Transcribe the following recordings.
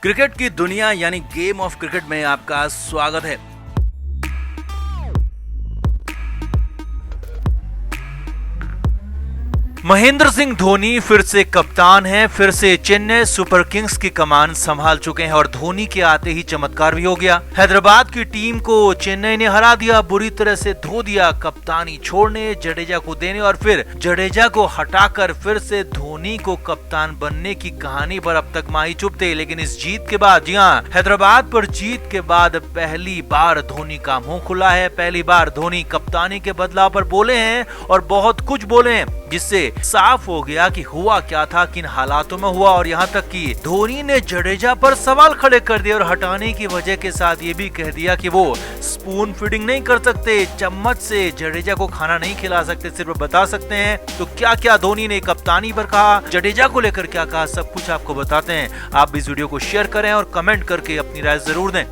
Cricket की दुनिया यानी गेम ऑफ क्रिकेट में आपका स्वागत है। महेंद्र सिंह धोनी फिर से कप्तान हैं, फिर से चेन्नई सुपर किंग्स की कमान संभाल चुके हैं और धोनी के आते ही चमत्कार भी हो गया। हैदराबाद की टीम को चेन्नई ने हरा दिया, बुरी तरह से धो दिया। कप्तानी छोड़ने, जडेजा को देने और फिर जडेजा को हटाकर फिर से धोनी को कप्तान बनने की कहानी पर अब तक माही चुप थे। लेकिन इस जीत के बाद, जी हाँ, हैदराबाद पर जीत के बाद पहली बार धोनी का मुंह खुला है। पहली बार धोनी कप्तानी के बदलाव पर बोले हैं और बहुत कुछ बोले हैं, जिससे साफ हो गया कि हुआ क्या था, किन हालातों में हुआ। और यहाँ तक कि धोनी ने जडेजा पर सवाल खड़े कर दिए और हटाने की वजह के साथ ये भी कह दिया कि वो स्पून फीडिंग नहीं कर सकते, चम्मच से जडेजा को खाना नहीं खिला सकते, सिर्फ बता सकते हैं। तो क्या क्या धोनी ने कप्तानी पर कहा, जडेजा को लेकर क्या कहा, सब कुछ आपको बताते हैं। आप इस वीडियो को शेयर करें और कमेंट करके अपनी राय जरूर दें।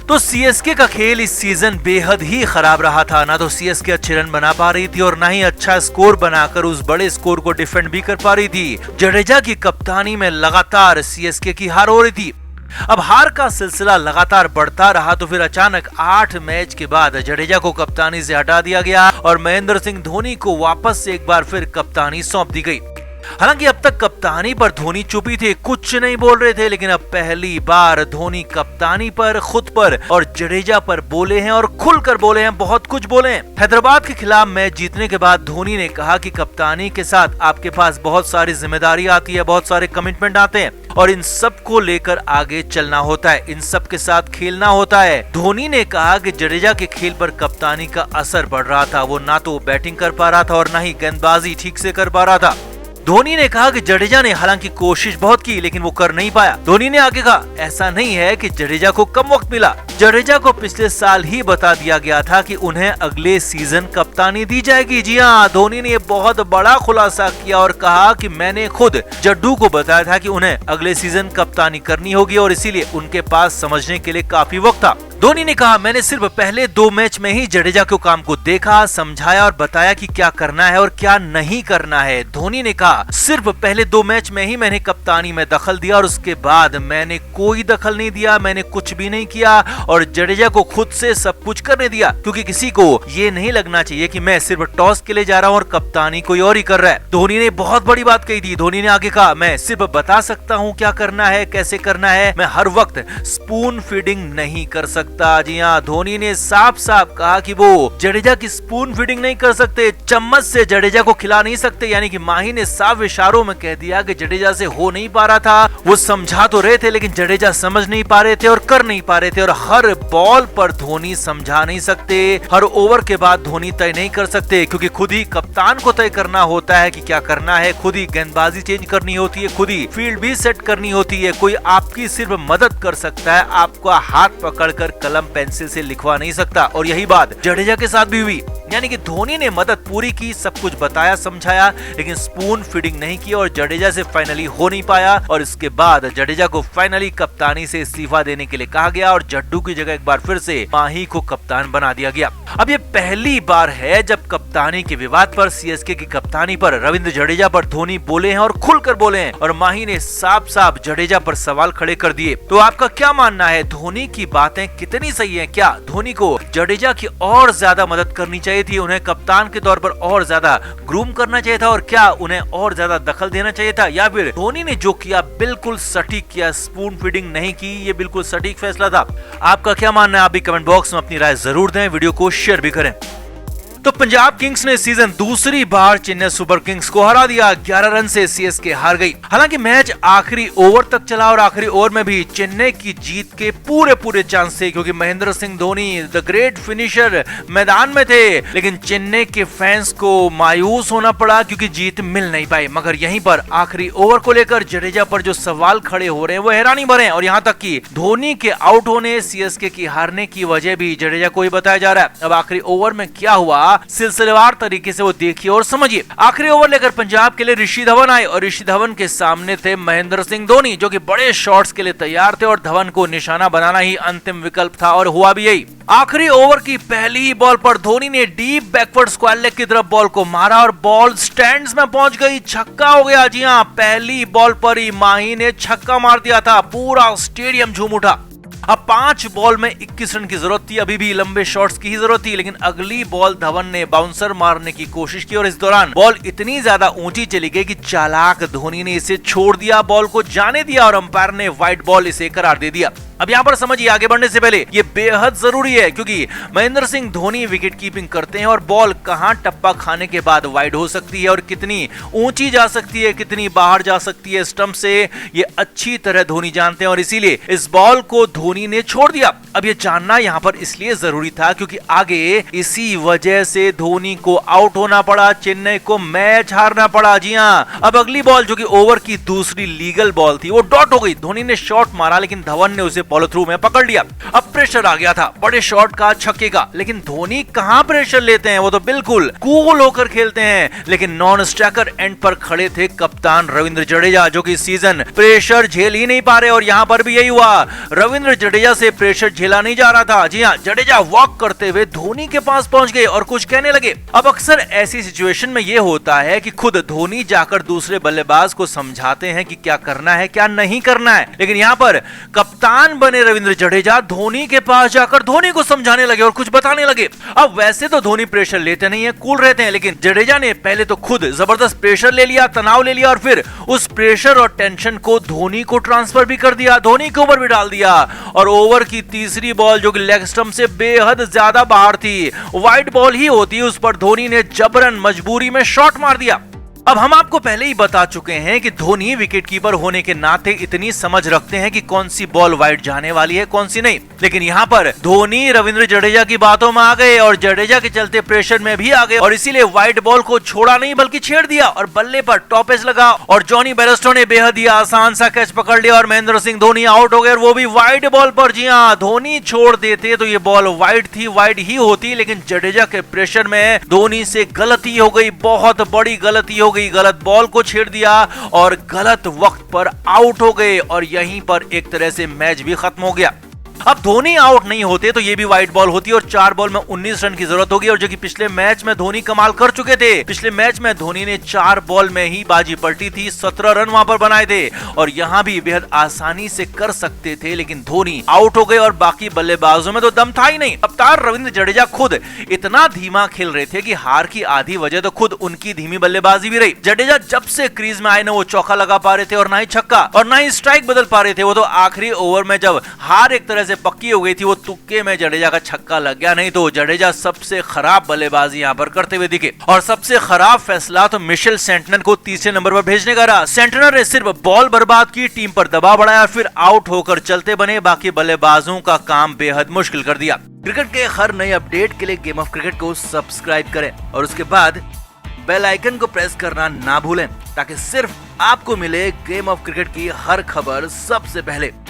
तो सीएसके का खेल इस सीजन बेहद ही खराब रहा था। ना तो सीएसके अच्छे रन बना पा रही थी और ना ही अच्छा स्कोर बनाकर उस बड़े स्कोर को डिफेंड भी कर पा रही थी। जडेजा की कप्तानी में लगातार सीएसके की हार हो रही थी। अब हार का सिलसिला लगातार बढ़ता रहा तो फिर अचानक 8 मैच के बाद जडेजा को कप्तानी से हटा दिया गया और महेंद्र सिंह धोनी को वापस से एक बार फिर कप्तानी सौंप दी गई। हालांकि अब तक कप्तानी पर धोनी चुपी थे, कुछ नहीं बोल रहे थे, लेकिन अब पहली बार धोनी कप्तानी पर, खुद पर और जडेजा पर बोले हैं और खुलकर बोले हैं, बहुत कुछ बोले हैं। हैदराबाद के खिलाफ मैच जीतने के बाद धोनी ने कहा कि कप्तानी के साथ आपके पास बहुत सारी जिम्मेदारी आती है, बहुत सारे कमिटमेंट आते हैं और इन सब को लेकर आगे चलना होता है, इन सब के साथ खेलना होता है। धोनी ने कहा कि जडेजा के खेल पर कप्तानी का असर पड़ रहा था। वो ना तो बैटिंग कर पा रहा था और ना ही गेंदबाजी ठीक से कर पा रहा था। धोनी ने कहा कि जडेजा ने हालांकि कोशिश बहुत की लेकिन वो कर नहीं पाया। धोनी ने आगे कहा, ऐसा नहीं है कि जडेजा को कम वक्त मिला, जडेजा को पिछले साल ही बता दिया गया था कि उन्हें अगले सीजन कप्तानी दी जाएगी। जी हाँ, धोनी ने बहुत बड़ा खुलासा किया और कहा कि मैंने खुद जड्डू को बताया था कि उन्हें अगले सीजन कप्तानी करनी होगी और इसीलिए उनके पास समझने के लिए काफी वक्त था। धोनी ने कहा, मैंने सिर्फ पहले 2 मैच में ही जडेजा के काम को देखा, समझाया और बताया कि क्या करना है और क्या नहीं करना है। धोनी ने कहा, सिर्फ पहले 2 मैच में ही मैंने कप्तानी में दखल दिया और उसके बाद मैंने कोई दखल नहीं दिया, मैंने कुछ भी नहीं किया और जडेजा को खुद से सब कुछ करने दिया, क्योंकि किसी को ये नहीं लगना चाहिए कि मैं सिर्फ टॉस के लिए जा रहा हूँ और कप्तानी कोई और ही कर रहा है। धोनी ने बहुत बड़ी बात कही थी। धोनी ने आगे कहा, मैं सिर्फ बता सकता हूँ क्या करना है, कैसे करना है, मैं हर वक्त स्पून फीडिंग नहीं कर सकता। जी हाँ, धोनी ने साफ साफ कहा कि वो जडेजा की स्पून फीडिंग नहीं कर सकते, चम्मच से जडेजा को खिला नहीं सकते। यानी कि माही ने साफ इशारों में कह दिया कि जडेजा से हो नहीं पा रहा था। वो समझा तो रहे थे लेकिन जडेजा समझ नहीं पा रहे थे और कर नहीं पा रहे थे। और हर बॉल पर धोनी समझा नहीं सकते, हर ओवर के बाद धोनी तय नहीं कर सकते, क्योंकि खुद ही कप्तान को तय करना होता है कि क्या करना है, खुद ही गेंदबाजी चेंज करनी होती है, खुद ही फील्ड भी सेट करनी होती है। कोई आपकी सिर्फ मदद कर सकता है, आपका हाथ पकड़कर कलम पेंसिल से लिखवा नहीं सकता। और यही बात जडेजा के साथ भी हुई। यानी कि धोनी ने मदद पूरी की, सब कुछ बताया, समझाया, लेकिन स्पून फीडिंग नहीं की और जडेजा से फाइनली हो नहीं पाया। और इसके बाद जडेजा को फाइनली कप्तानी से इस्तीफा देने के लिए कहा गया और जड्डू की जगह एक बार फिर से माही को कप्तान बना दिया गया। अब ये पहली बार है जब कप्तानी के विवाद पर, सीएसके की कप्तानी पर रविंद्र जडेजा पर धोनी बोले हैं और खुलकर बोले हैं और माही ने साफ साफ जडेजा पर सवाल खड़े कर दिए। तो आपका क्या मानना है, धोनी की बातें कितनी सही है? क्या धोनी को जडेजा की और ज्यादा मदद करनी चाहिए थी, उन्हें कप्तान के तौर पर और ज्यादा ग्रूम करना चाहिए था और क्या उन्हें और ज्यादा दखल देना चाहिए था, या फिर धोनी ने जो किया बिल्कुल सटीक किया, स्पून फीडिंग नहीं की, ये बिल्कुल सटीक फैसला था? आपका क्या मानना है? आप भी कमेंट बॉक्स में अपनी राय जरूर दें, वीडियो को शेयर भी करें। तो पंजाब किंग्स ने सीजन दूसरी बार चेन्नई सुपर किंग्स को हरा दिया। 11 रन से सीएसके हार गई। हालांकि मैच आखिरी ओवर तक चला और आखिरी ओवर में भी चेन्नई की जीत के पूरे चांस थे, क्योंकि Mahendra Singh Dhoni the great finisher मैदान में थे। लेकिन चेन्नई के फैंस को मायूस होना पड़ा क्योंकि जीत मिल नहीं पाई। मगर यहीं पर आखिरी ओवर को लेकर जडेजा पर जो सवाल खड़े हो रहे हैं वो हैरानी भरे हैं और यहाँ तक कि धोनी के आउट होने, सीएसके की हारने की वजह भी जडेजा को ही बताया जा रहा है। अब आखिरी ओवर में क्या हुआ, सिलसिलेवार तरीके से वो देखिए और समझिए। आखिरी ओवर लेकर पंजाब के लिए ऋषि धवन आए और ऋषि धवन के सामने थे महेंद्र सिंह धोनी, जो कि बड़े शॉट्स के लिए तैयार थे और धवन को निशाना बनाना ही अंतिम विकल्प था और हुआ भी यही। आखिरी ओवर की पहली ही बॉल पर धोनी ने डीप बैकवर्ड स्क्वायर लेग की तरफ बॉल को मारा और बॉल स्टैंड्स में पहुंच गई, छक्का हो गया। जी हां, पहली बॉल पर ही माही ने छक्का मार दिया था, पूरा स्टेडियम झूम उठा। अब 5 बॉल में 21 रन की जरूरत थी, अभी भी लंबे शॉट्स की ही जरूरत थी, लेकिन अगली बॉल धवन ने बाउंसर मारने की कोशिश की और इस दौरान बॉल इतनी ज्यादा ऊंची चली गई कि चालाक धोनी ने इसे छोड़ दिया, बॉल को जाने दिया और अंपायर ने व्हाइट बॉल इसे करार दे दिया। अब यहां पर समझिए, आगे बढ़ने से पहले ये बेहद जरूरी है क्योंकि महेंद्र सिंह धोनी विकेट कीपिंग करते हैं और बॉल कहां टप्पा खाने के बाद वाइड हो सकती है और कितनी ऊंची जा सकती है, कितनी बाहर जा सकती है स्टंप से, ये अच्छी तरह धोनी जानते हैं और इसीलिए इस बॉल को धोनी ने छोड़ दिया। अब ये जानना यहां पर इसलिए जरूरी था क्योंकि आगे इसी वजह से धोनी को आउट होना पड़ा, चेन्नई को मैच हारना पड़ा। जी हां, अब अगली बॉल जो कि ओवर की दूसरी लीगल बॉल थी वो डॉट हो गई। धोनी ने शॉट मारा लेकिन धवन ने उसे फॉलो थ्रू में पकड़ लिया। अब प्रेशर आ गया था बड़े शॉट का, छक्के का, लेकिन धोनी कहां प्रेशर लेते हैं, वो तो बिल्कुल कूल होकर खेलते हैं। लेकिन नॉन स्ट्राइकर एंड पर खड़े थे कप्तान रविंद्र जडेजा, जो कि सीजन प्रेशर झेल ही नहीं पा रहे और यहां पर भी यही हुआ, रविंद्र जडेजा से प्रेशर झेला नहीं जा रहा था। जी हां, जडेजा वॉक करते हुए धोनी के पास पहुंच गए और कुछ कहने लगे। अब अक्सर ऐसी सिचुएशन में यह होता है कि खुद धोनी जाकर दूसरे बल्लेबाज को समझाते हैं कि क्या करना है क्या नहीं करना है, लेकिन यहां पर कप्तान बने रविंद्र जडेजा धोनी के पास जाकर धोनी को समझाने लगे और कुछ बताने लगे। अब वैसे तो धोनी प्रेशर लेते नहीं है, कूल रहते हैं, लेकिन जडेजा ने पहले तो खुद जबरदस्त प्रेशर ले लिया, तनाव ले लिया और फिर उस प्रेशर और टेंशन को धोनी को ट्रांसफर भी कर दिया, धोनी के ऊपर भी डाल दिया। और ओवर की तीसरी बॉल जो कि लेग स्टंप से बेहद ज्यादा बाहर थी, व्हाइट बॉल ही होती, उस पर धोनी ने जबरन मजबूरी में शॉट मार दिया। अब हम आपको पहले ही बता चुके हैं कि धोनी विकेटकीपर होने के नाते इतनी समझ रखते हैं कि कौन सी बॉल वाइड जाने वाली है कौन सी नहीं, लेकिन यहाँ पर धोनी रविंद्र जडेजा की बातों में आ गए और जडेजा के चलते प्रेशर में भी आ गए और इसीलिए वाइड बॉल को छोड़ा नहीं बल्कि छेड़ दिया और बल्ले पर टॉप एज लगा और जॉनी बेयरस्टो ने बेहद ही आसान सा कैच पकड़ लिया और महेंद्र सिंह धोनी आउट हो गए और वो भी वाइड बॉल पर। जी हाँ, धोनी छोड़ देते तो ये बॉल वाइड थी, वाइड ही होती, लेकिन जडेजा के प्रेशर में धोनी से गलती हो गई, बहुत बड़ी गलती हो गई, गलत बॉल को छेड़ दिया और गलत वक्त पर आउट हो गए और यहीं पर एक तरह से मैच भी खत्म हो गया। अब धोनी आउट नहीं होते तो ये भी वाइड बॉल होती और 4 बॉल में 19 रन की जरूरत होगी और जो कि पिछले मैच में धोनी कमाल कर चुके थे। पिछले मैच में धोनी ने 4 बॉल में ही बाजी पलटी थी, 17 रन वहां पर बनाए थे और यहां भी बेहद आसानी से कर सकते थे, लेकिन धोनी आउट हो गए और बाकी बल्लेबाजों में तो दम था ही नहीं। कप्तान रविंद्र जडेजा खुद इतना धीमा खेल रहे थे कि हार की आधी वजह तो खुद उनकी धीमी बल्लेबाजी भी रही। जडेजा जब से क्रीज में आए ना वो चौका लगा पा रहे थे और ना ही छक्का और ना ही स्ट्राइक बदल पा रहे थे। वो तो आखिरी ओवर में जब हार एक तरह से पक्की हो गई थी, वो तुक्के में जडेजा का छक्का लग गया, नहीं तो जडेजा सबसे खराब बल्लेबाजी यहां पर करते हुए दिखे और सबसे खराब फैसला तो मिशेल सेंटनर को तीसरे नंबर पर भेजने का रहा। सेंटनर ने सिर्फ बॉल बर्बाद की, टीम पर दबाव बढ़ाया, फिर आउट होकर चलते बने, बाकी बल्लेबाजों का काम बेहद मुश्किल कर दिया। क्रिकेट के हर नए अपडेट के लिए गेम ऑफ क्रिकेट को सब्सक्राइब करें और उसके बाद बेल आइकन को प्रेस करना ना भूलें ताकि सिर्फ आपको मिले गेम ऑफ क्रिकेट की हर खबर सबसे पहले।